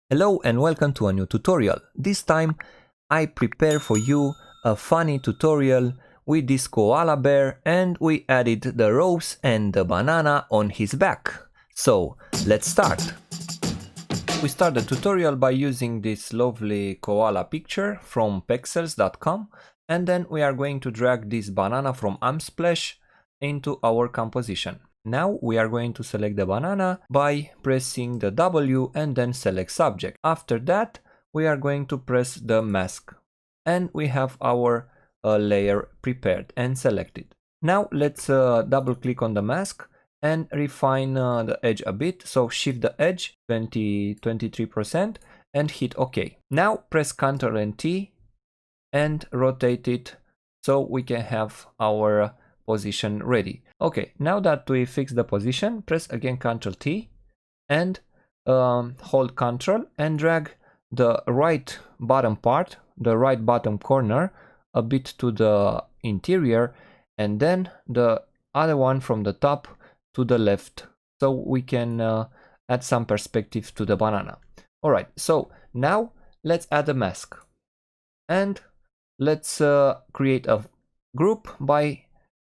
Hello and welcome to a new tutorial. This time I prepare for you a funny tutorial with this koala bear and we added the ropes and the banana on his back. So let's start. We start the tutorial by using this lovely koala picture from pexels.com and then we are going to drag this banana from Unsplash into our composition. Now we are going to select the banana by pressing the W and then select subject. After that, we are going to press the mask and we have our layer prepared and selected. Now let's double click on the mask and refine the edge a bit. So shift the edge 23% and hit OK. Now press Ctrl and T and rotate it so we can have our position ready. Okay, now that we fix the position, press again Ctrl T and hold Ctrl and drag the right bottom part, the right bottom corner a bit to the interior and then the other one from the top to the left so we can add some perspective to the banana. Alright, so now let's add a mask and let's create a group by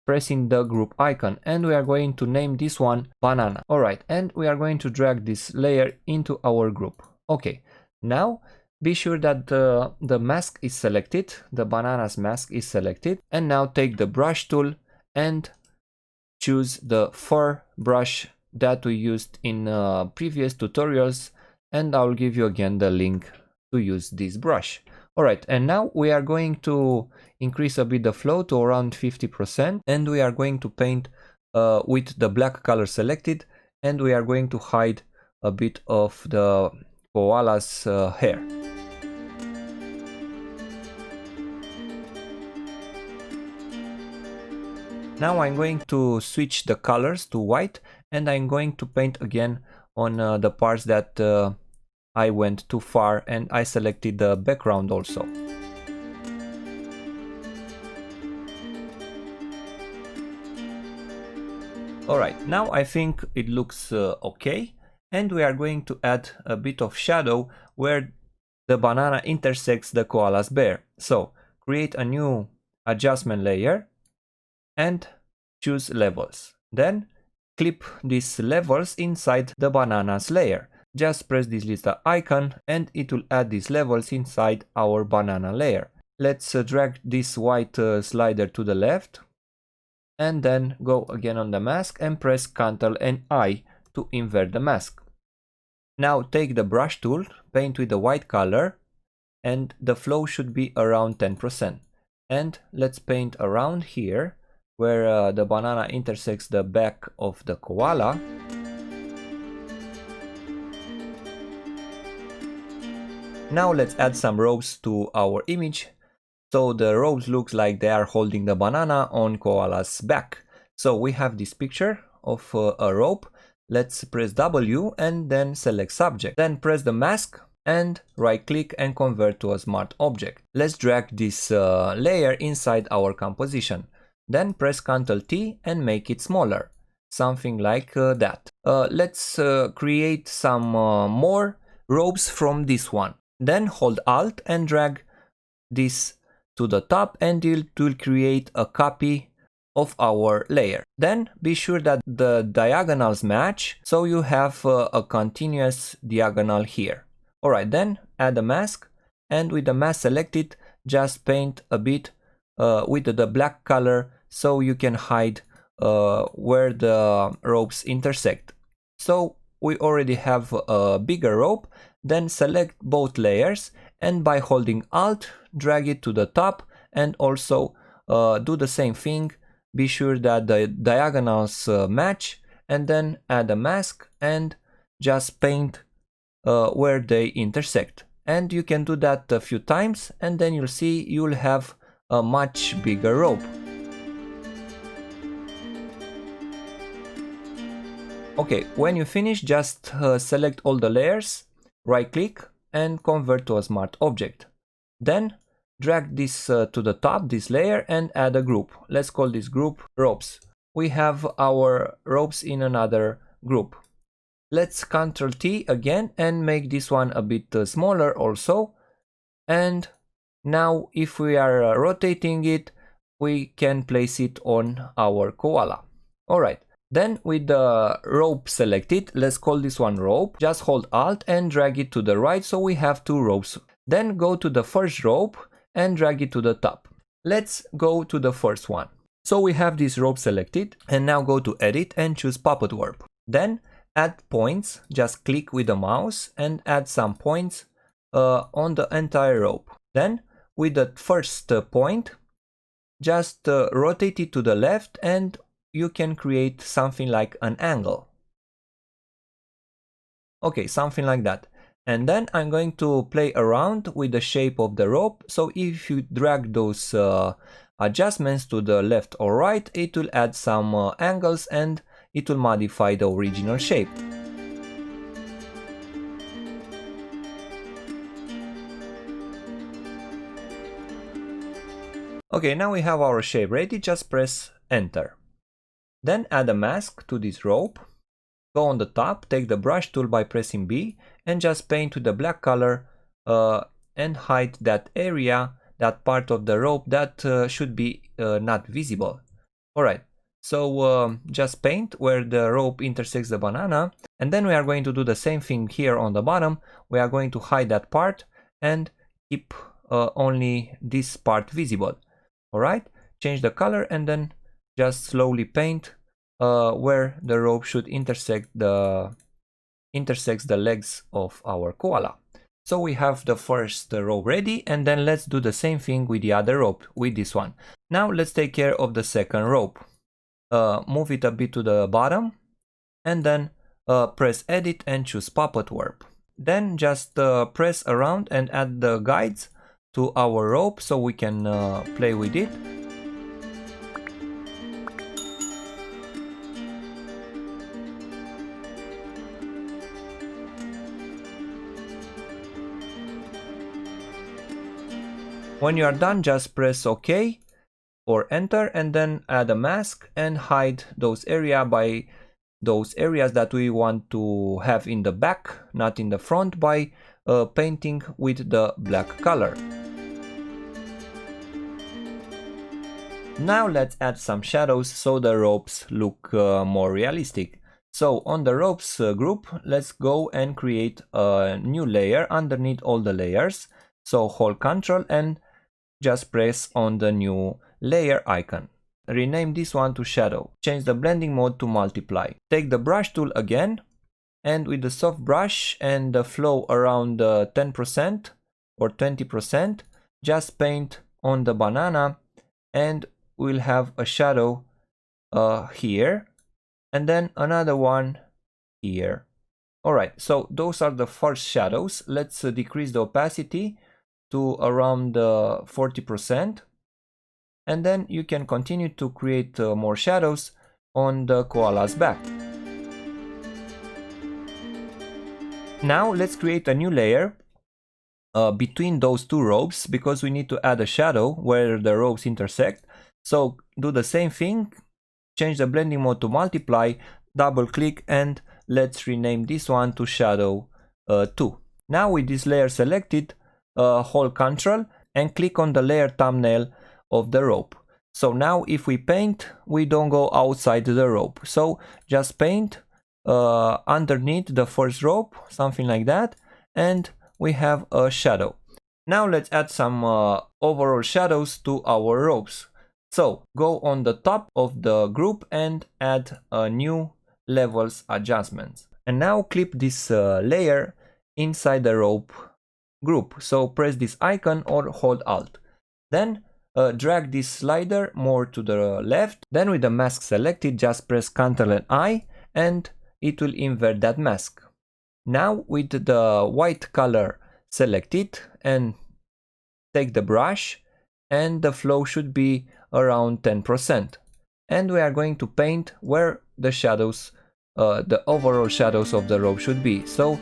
pressing the group icon and we are going to name this one banana. Alright, and we are going to drag this layer into our group. Okay, now be sure that the mask is selected, the banana's mask is selected, and now take the brush tool and choose the fur brush that we used in previous tutorials and I'll give you again the link to use this brush. Alright, and now we are going to increase a bit the flow to around 50% and we are going to paint with the black color selected and we are going to hide a bit of the koala's hair. Now I'm going to switch the colors to white and I'm going to paint again on the parts that I went too far and I selected the background also. Alright, now I think it looks okay and we are going to add a bit of shadow where the banana intersects the koala's bear. So create a new adjustment layer and choose levels. Then clip these levels inside the banana's layer. Just press this little icon and it will add these levels inside our banana layer. Let's drag this white slider to the left and then go again on the mask and press Ctrl and I to invert the mask. Now take the brush tool, paint with the white color and the flow should be around 10%. And let's paint around here where the banana intersects the back of the koala. Now let's add some ropes to our image. So the ropes looks like they are holding the banana on koala's back. So we have this picture of a rope. Let's press W and then select subject. Then press the mask and right click and convert to a smart object. Let's drag this layer inside our composition. Then press Ctrl T and make it smaller. Something like that. Let's create some more ropes from this one. Then hold Alt and drag this to the top and it will create a copy of our layer. Then be sure that the diagonals match so you have a continuous diagonal here. Alright, then add a mask and with the mask selected just paint a bit with the black color so you can hide where the ropes intersect. So we already have a bigger rope. Then select both layers and by holding Alt, drag it to the top and also do the same thing. Be sure that the diagonals match and then add a mask and just paint where they intersect. And you can do that a few times and then you'll see you'll have a much bigger rope. Okay, when you finish, just select all the layers, right click and convert to a smart object. Then drag this to the top, this layer, and add a group. Let's call this group ropes. We have our ropes in another group. Let's Ctrl T again and make this one a bit smaller also. And now if we are rotating it, we can place it on our koala. Alright, then with the rope selected, let's call this one rope. Just hold Alt and drag it to the right so we have two ropes. Then go to the first rope and drag it to the top. Let's go to the first one. So we have this rope selected and now go to Edit and choose Puppet Warp. Then add points, just click with the mouse and add some points on the entire rope. Then with the first point, just rotate it to the left and you can create something like an angle. Okay, something like that. And then I'm going to play around with the shape of the rope. So if you drag those adjustments to the left or right, it will add some angles and it will modify the original shape. Okay, now we have our shape ready, just press enter. Then add a mask to this rope. Go on the top, take the brush tool by pressing B and just paint with the black color and hide that area, that part of the rope that should be not visible. Alright, so just paint where the rope intersects the banana, and then we are going to do the same thing here on the bottom. We are going to hide that part and keep only this part visible. Alright, change the color and then just slowly paint where the rope should intersects the legs of our koala. So we have the first rope ready, and then let's do the same thing with the other rope, with this one. Now let's take care of the second rope. Move it a bit to the bottom and then press Edit and choose Puppet Warp. Then just press around and add the guides to our rope so we can play with it. When you are done, just press OK or enter and then add a mask and hide those areas by those areas that we want to have in the back, not in the front, by painting with the black color. Now let's add some shadows so the ropes look more realistic. So on the ropes group, let's go and create a new layer underneath all the layers. So hold Ctrl and just press on the new layer icon. Rename this one to shadow. Change the blending mode to multiply. Take the brush tool again and with the soft brush and the flow around 10% or 20%, just paint on the banana and we'll have a shadow here and then another one here. Alright, so those are the first shadows. Let's decrease the opacity to around 40%, and then you can continue to create more shadows on the koala's back. Now let's create a new layer between those two ropes because we need to add a shadow where the ropes intersect. So do the same thing, change the blending mode to multiply, double click and let's rename this one to shadow 2. Now with this layer selected, hold Ctrl and click on the layer thumbnail of the rope. So now if we paint, we don't go outside the rope. So just paint underneath the first rope, something like that, and we have a shadow. Now let's add some overall shadows to our ropes. So go on the top of the group and add a new levels adjustments. And now clip this layer inside the rope group. So press this icon or hold Alt. Then drag this slider more to the left. Then with the mask selected, just press Ctrl and I and it will invert that mask. Now with the white color selected and take the brush and the flow should be around 10%. And we are going to paint where the shadows, the overall shadows of the rope should be. So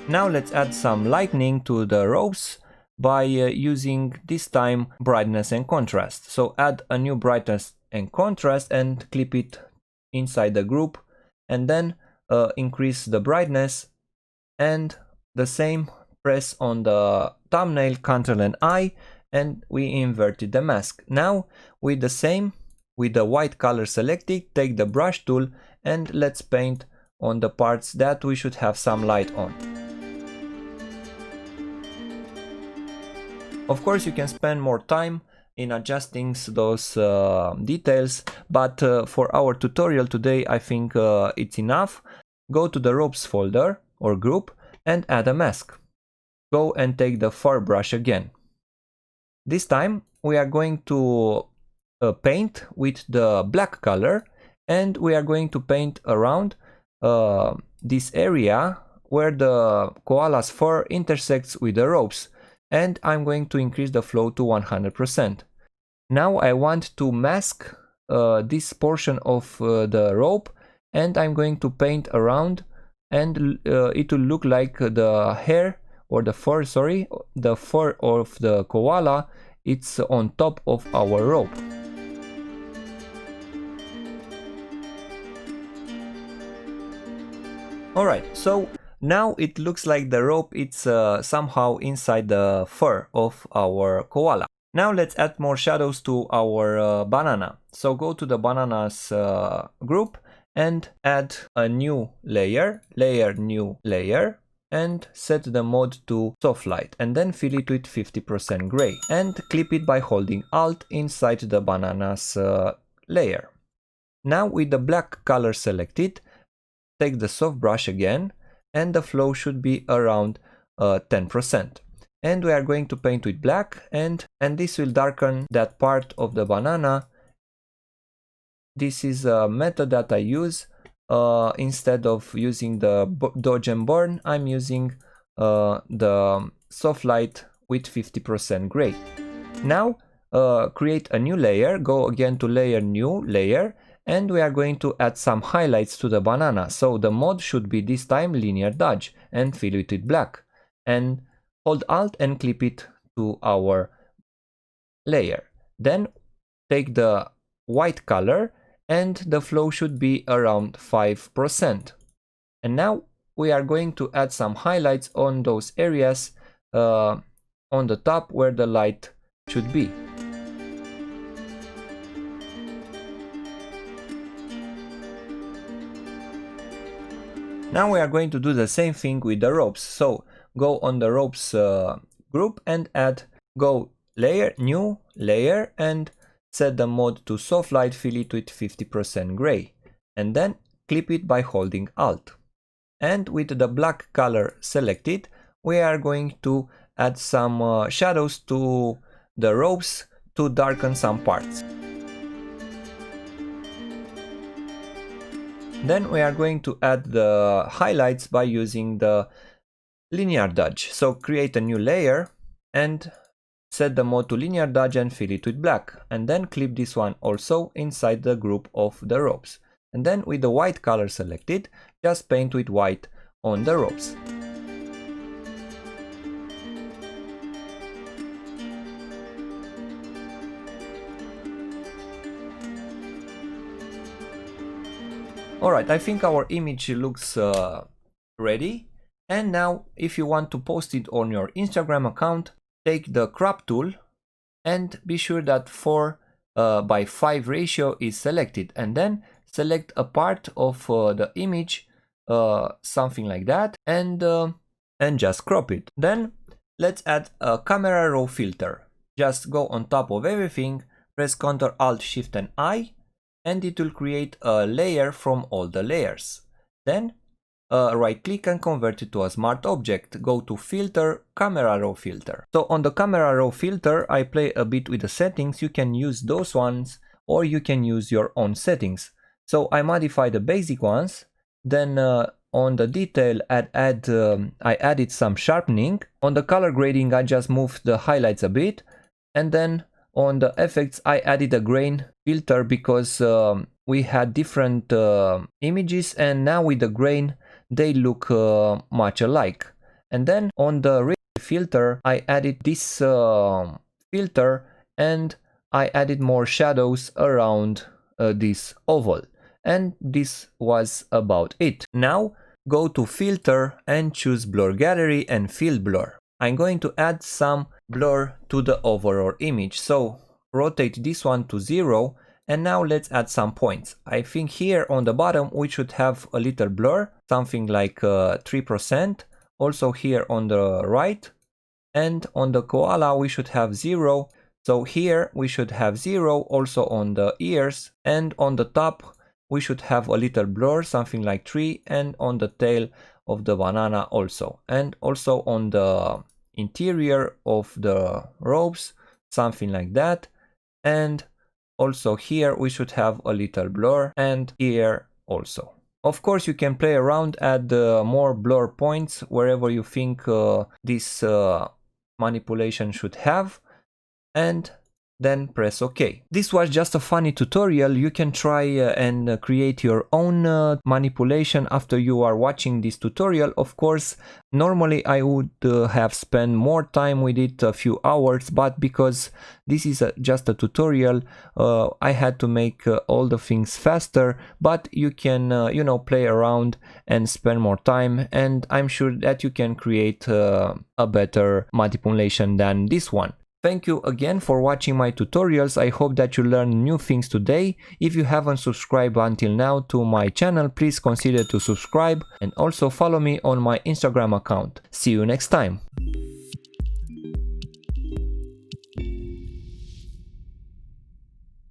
now let's add some lightning to the ropes by using this time brightness and contrast. So add a new brightness and contrast and clip it inside the group, and then increase the brightness, and the same press on the thumbnail, Ctrl and I, and we inverted the mask. Now with the white color selected, take the brush tool and let's paint on the parts that we should have some light on. Of course, you can spend more time in adjusting those details, but for our tutorial today I think it's enough. Go to the ropes folder or group and add a mask. Go and take the fur brush again. This time we are going to paint with the black color, and we are going to paint around this area where the koala's fur intersects with the ropes, and I'm going to increase the flow to 100%. Now I want to mask this portion of the rope, and I'm going to paint around, and it will look like the hair or the fur, sorry, the fur of the koala, it's on top of our rope. Alright, so now it looks like the rope it's somehow inside the fur of our koala. Now let's add more shadows to our banana. So go to the bananas group and add a new layer, new layer, and set the mode to soft light, and then fill it with 50% gray and clip it by holding Alt inside the bananas layer. Now with the black color selected, take the soft brush again, and the flow should be around 10%. And we are going to paint with black, and this will darken that part of the banana. This is a method that I use. Instead of using the dodge and burn, I'm using the soft light with 50% gray. Now create a new layer, go again to layer, new layer, and we are going to add some highlights to the banana. So the mode should be this time linear dodge, and fill it with black, and hold Alt and clip it to our layer. Then take the white color, and the flow should be around 5%. And now we are going to add some highlights on those areas on the top where the light should be. Now we are going to do the same thing with the ropes. So go on the ropes group and go layer, new layer, and set the mode to soft light, fill it with 50% gray, and then clip it by holding Alt. And with the black color selected, we are going to add some shadows to the ropes to darken some parts. Then we are going to add the highlights by using the linear dodge. So create a new layer and set the mode to linear dodge and fill it with black, and then clip this one also inside the group of the ropes. And then with the white color selected, just paint with white on the ropes. Alright, I think our image looks ready. And now if you want to post it on your Instagram account, take the crop tool and be sure that 4:5 ratio is selected, and then select a part of the image, something like that, and just crop it. Then let's add a camera raw filter. Just go on top of everything, press Ctrl Alt Shift and I, and it will create a layer from all the layers. Then right click and convert it to a smart object. Go to filter, camera raw filter. So on the camera raw filter, I play a bit with the settings. You can use those ones or you can use your own settings. So I modify the basic ones. Then on the detail I added some sharpening. On the color grading I just moved the highlights a bit, and then on the effects I added a grain filter because we had different images, and now with the grain they look much alike. And then on the filter, I added this filter and I added more shadows around this oval. And this was about it. Now go to filter and choose blur gallery and fill blur. I'm going to add some blur to the overall image. So rotate this one to 0 and now let's add some points. I think here on the bottom we should have a little blur, something like 3%. Also here on the right, and on the koala we should have 0. So here we should have 0 also on the ears, and on the top we should have a little blur, something like 3, and on the tail of the banana also. And also on the interior of the robes, something like that. And also here we should have a little blur, and here also. Of course you can play around, add more blur points wherever you think this manipulation should have, and then press OK. This was just a funny tutorial. You can try and create your own manipulation after you are watching this tutorial. Of course, normally I would have spent more time with it, a few hours, but because this is just a tutorial, I had to make all the things faster. But you can, you know, play around and spend more time, and I'm sure that you can create a better manipulation than this one. Thank you again for watching my tutorials. I hope that you learned new things today. If you haven't subscribed until now to my channel, please consider to subscribe and also follow me on my Instagram account. See you next time.